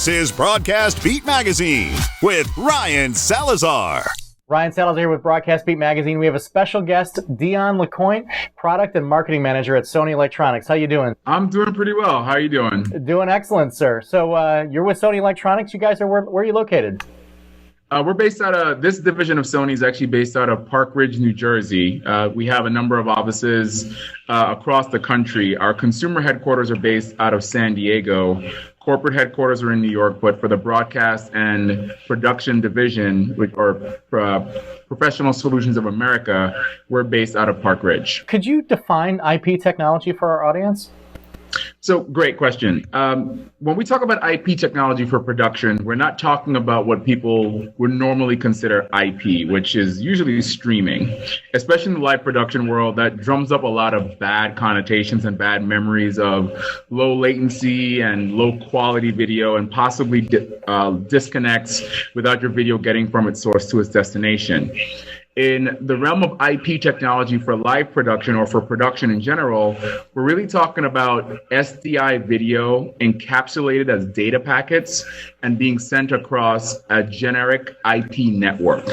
This is Broadcast Beat Magazine with Ryan Salazar. Ryan Salazar here with Broadcast Beat Magazine. We have a special guest, Deon LeCointe, Product and Marketing Manager at Sony Electronics. How you doing? I'm doing pretty well. How are you doing? Doing excellent, sir. So you're with Sony Electronics. You guys are, where are you located? We're based out of, this division of Sony is actually based out of Park Ridge, New Jersey. We have a number of offices across the country. Our consumer headquarters are based out of San Diego. Corporate headquarters are in New York, but for the broadcast and production division, or Professional Solutions of America, we're based out of Park Ridge. Could you define IP technology for our audience? So, great question. When we talk about IP technology for production, we're not talking about what people would normally consider IP, which is usually streaming. Especially in the live production world, that drums up a lot of bad connotations and bad memories of low latency and low quality video, and possibly disconnects without your video getting from its source to its destination. In the realm of IP technology for live production or for production in general, we're really talking about SDI video encapsulated as data packets and being sent across a generic IP network.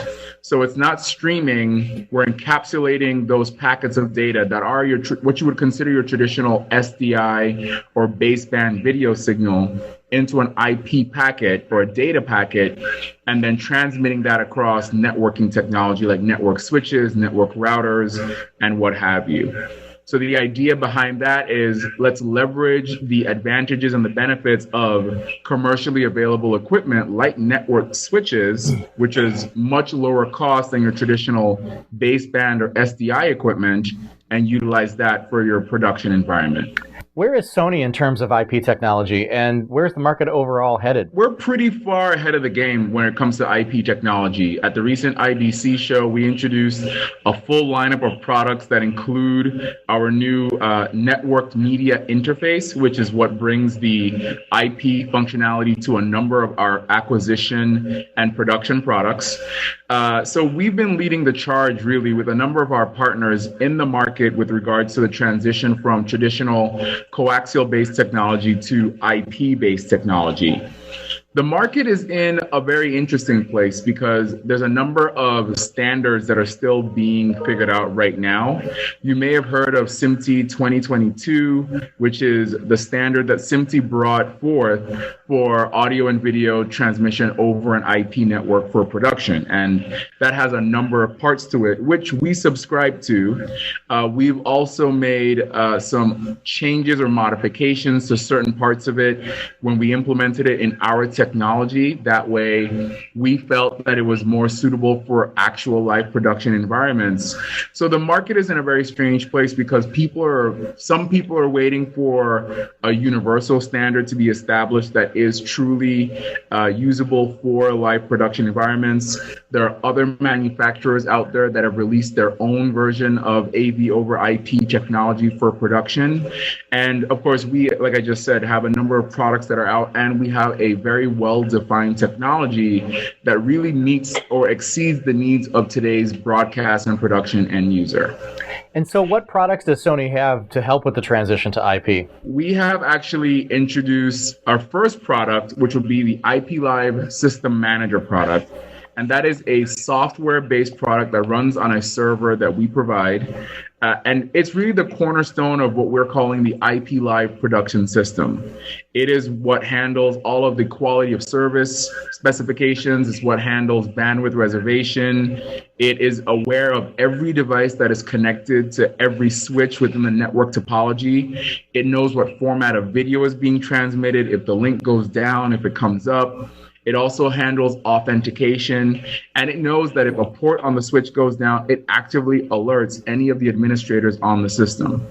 So it's not streaming. We're encapsulating those packets of data that are what you would consider your traditional SDI or baseband video signal into an IP packet or a data packet, and then transmitting that across networking technology like network switches, network routers, and what have you. So the idea behind that is, let's leverage the advantages and the benefits of commercially available equipment like network switches, which is much lower cost than your traditional baseband or SDI equipment, and utilize that for your production environment. Where is Sony in terms of IP technology, and where's the market overall headed? We're pretty far ahead of the game when it comes to IP technology. At the recent IBC show, we introduced a full lineup of products that include our new networked media interface, which is what brings the IP functionality to a number of our acquisition and production products. So we've been leading the charge really with a number of our partners in the market with regards to the transition from traditional coaxial-based technology to IP-based technology. The market is in a very interesting place because there's a number of standards that are still being figured out right now. You may have heard of SMPTE 2022, which is the standard that SMPTE brought forth for audio and video transmission over an IP network for production. And that has a number of parts to it, which we subscribe to. We've also made some changes or modifications to certain parts of it when we implemented it in our technology. That way, we felt that it was more suitable for actual live production environments. So the market is in a very strange place because some people are waiting for a universal standard to be established that is truly usable for live production environments. There are other manufacturers out there that have released their own version of AV over IP technology for production. And of course, we, like I just said, have a number of products that are out, and we have a very well-defined technology that really meets or exceeds the needs of today's broadcast and production end user. And so what products does Sony have to help with the transition to IP? We have actually introduced our first product, which will be the IP Live System Manager product. And that is a software-based product that runs on a server that we provide. And it's really the cornerstone of what we're calling the IP Live production system. It is what handles all of the quality of service specifications. It's what handles bandwidth reservation. It is aware of every device that is connected to every switch within the network topology. It knows what format of video is being transmitted, if the link goes down, if it comes up. It also handles authentication, and it knows that if a port on the switch goes down, it actively alerts any of the administrators on the system.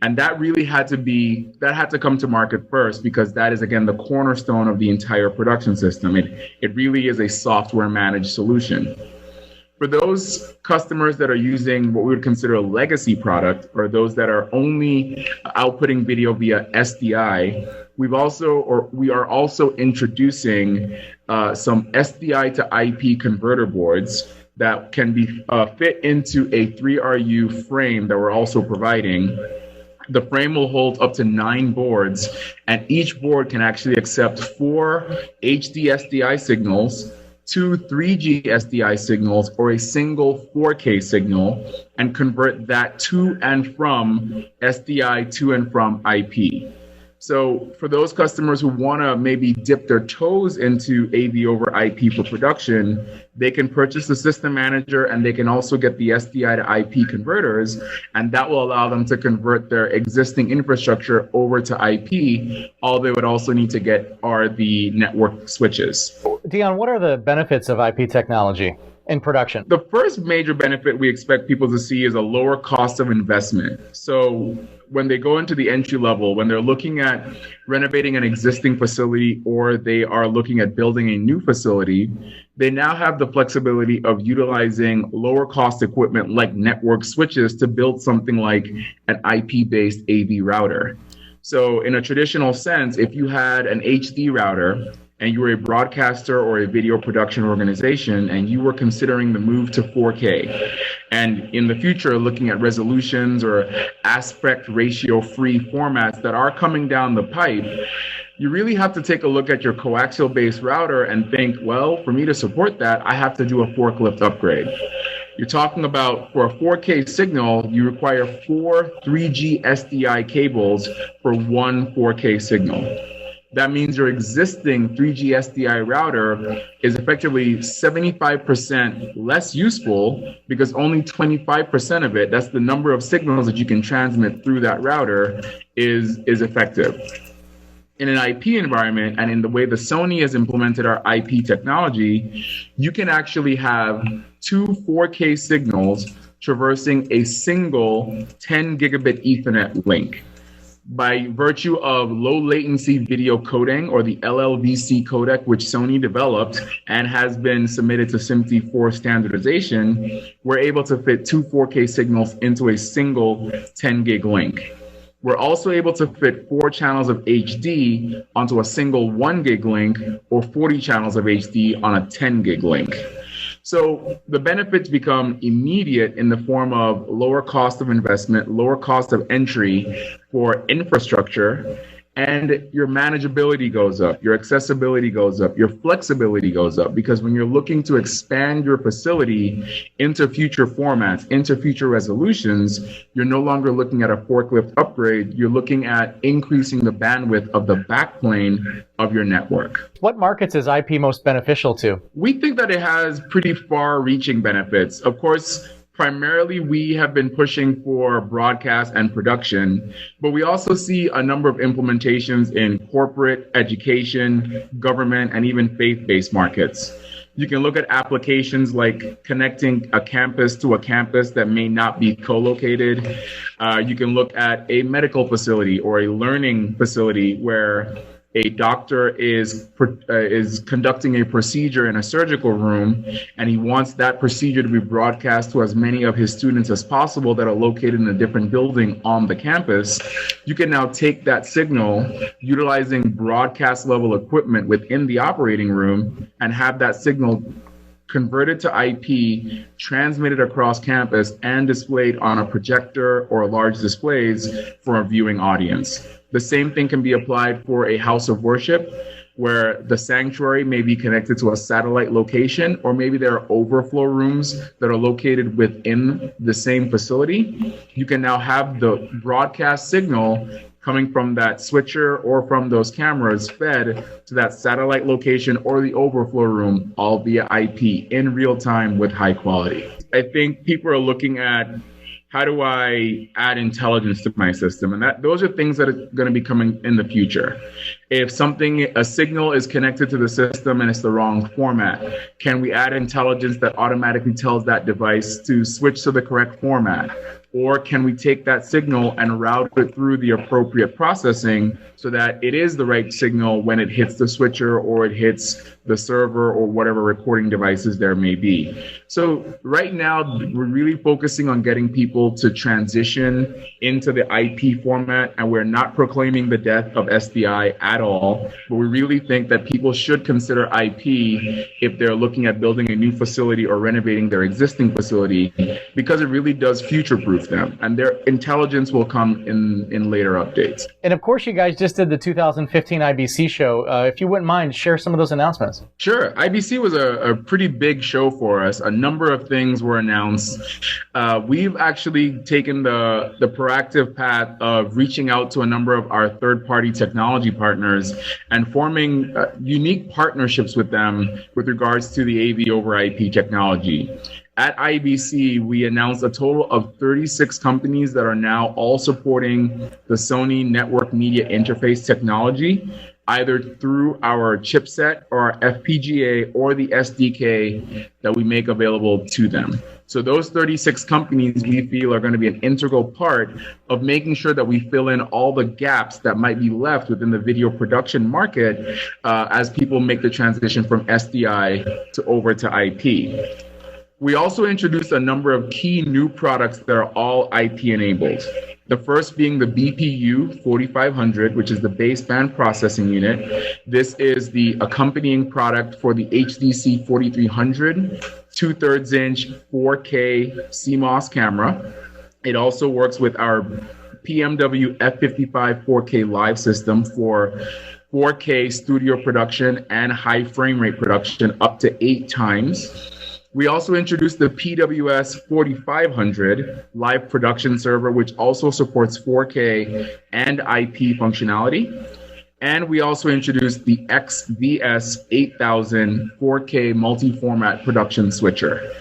And that really had to come to market first, because that is, again, the cornerstone of the entire production system. It really is a software managed solution. For those customers that are using what we would consider a legacy product, or those that are only outputting video via SDI, we are also introducing some SDI to IP converter boards that can be fit into a 3RU frame that we're also providing. The frame will hold up to 9 boards, and each board can actually accept 4 HD SDI signals, 2 3G SDI signals, or a single 4K signal, and convert that to and from SDI to and from IP. So for those customers who want to maybe dip their toes into AV over IP for production, they can purchase the system manager, and they can also get the SDI to IP converters, and that will allow them to convert their existing infrastructure over to IP. All they would also need to get are the network switches. Deon, what are the benefits of IP technology in production? The first major benefit we expect people to see is a lower cost of investment. So when they go into the entry level, when they're looking at renovating an existing facility or they are looking at building a new facility, they now have the flexibility of utilizing lower cost equipment like network switches to build something like an IP-based AV router. So in a traditional sense, if you had an HD router and you were a broadcaster or a video production organization and you were considering the move to 4K, and in the future looking at resolutions or aspect ratio free formats that are coming down the pipe, you really have to take a look at your coaxial based router and think, well, for me to support that, I have to do a forklift upgrade. You're talking about, for a 4K signal, you require 4 3G SDI cables for one 4K signal. That means your existing 3G SDI router is effectively 75% less useful because only 25% of it, that's the number of signals that you can transmit through that router, is effective. In an IP environment, and in the way the Sony has implemented our IP technology, you can actually have 2 4K signals traversing a single 10 gigabit Ethernet link. By virtue of low latency video coding, or the LLVC codec, which Sony developed and has been submitted to SMPTE for standardization, we're able to fit 2 4K signals into a single 10 gig link. We're also able to fit 4 channels of HD onto a single 1 gig link, or 40 channels of HD on a 10 gig link. So the benefits become immediate in the form of lower cost of investment, lower cost of entry for infrastructure, and your manageability goes up, your accessibility goes up, your flexibility goes up, because when you're looking to expand your facility into future formats, into future resolutions, you're no longer looking at a forklift upgrade, you're looking at increasing the bandwidth of the backplane of your network. What markets is IP most beneficial to? We think that it has pretty far-reaching benefits. Of course, primarily, we have been pushing for broadcast and production, but we also see a number of implementations in corporate, education, government, and even faith-based markets. You can look at applications like connecting a campus to a campus that may not be co-located. You can look at a medical facility or a learning facility where a doctor is conducting a procedure in a surgical room, and he wants that procedure to be broadcast to as many of his students as possible that are located in a different building on the campus. You can now take that signal utilizing broadcast level equipment within the operating room and have that signal converted to IP, transmitted across campus, and displayed on a projector or large displays for a viewing audience. The same thing can be applied for a house of worship, where the sanctuary may be connected to a satellite location, or maybe there are overflow rooms that are located within the same facility. You can now have the broadcast signal coming from that switcher or from those cameras fed to that satellite location or the overflow room, all via IP in real time with high quality. I think people are looking at, how do I add intelligence to my system? And those are things that are going to be coming in the future. If a signal is connected to the system and it's the wrong format, can we add intelligence that automatically tells that device to switch to the correct format? Or can we take that signal and route it through the appropriate processing so that it is the right signal when it hits the switcher or it hits the server or whatever recording devices there may be. So right now, we're really focusing on getting people to transition into the IP format, and we're not proclaiming the death of SDI at all, but we really think that people should consider IP if they're looking at building a new facility or renovating their existing facility, because it really does future-proof them, and their intelligence will come in later updates. And of course, you guys just did the 2015 IBC show. If you wouldn't mind, share some of those announcements. Sure. IBC was a pretty big show for us. A number of things were announced. We've actually taken the proactive path of reaching out to a number of our third-party technology partners and forming unique partnerships with them with regards to the AV over IP technology. At IBC, we announced a total of 36 companies that are now all supporting the Sony network media interface technology, either through our chipset or our FPGA or the SDK that we make available to them. So those 36 companies we feel are going to be an integral part of making sure that we fill in all the gaps that might be left within the video production market as people make the transition from SDI to over to IP. We also introduced a number of key new products that are all IP enabled. The first being the BPU 4500, which is the baseband processing unit. This is the accompanying product for the HDC 4300, 2/3 inch 4K CMOS camera. It also works with our PMW F55 4K live system for 4K studio production and high frame rate production up to 8 times. We also introduced the PWS 4500 live production server, which also supports 4K and IP functionality. And we also introduced the XVS 8000 4K multi-format production switcher.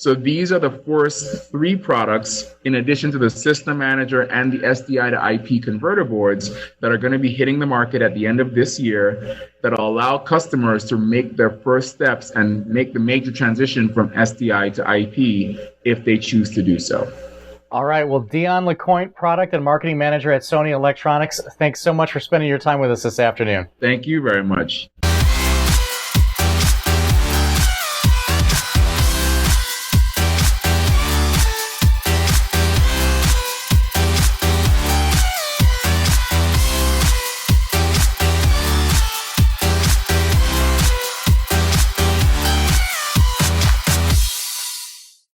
So these are the first 3 products, in addition to the system manager and the SDI to IP converter boards, that are going to be hitting the market at the end of this year, that will allow customers to make their first steps and make the major transition from SDI to IP if they choose to do so. All right. Well, Deon LeCointe, Product and Marketing Manager at Sony Electronics, thanks so much for spending your time with us this afternoon. Thank you very much.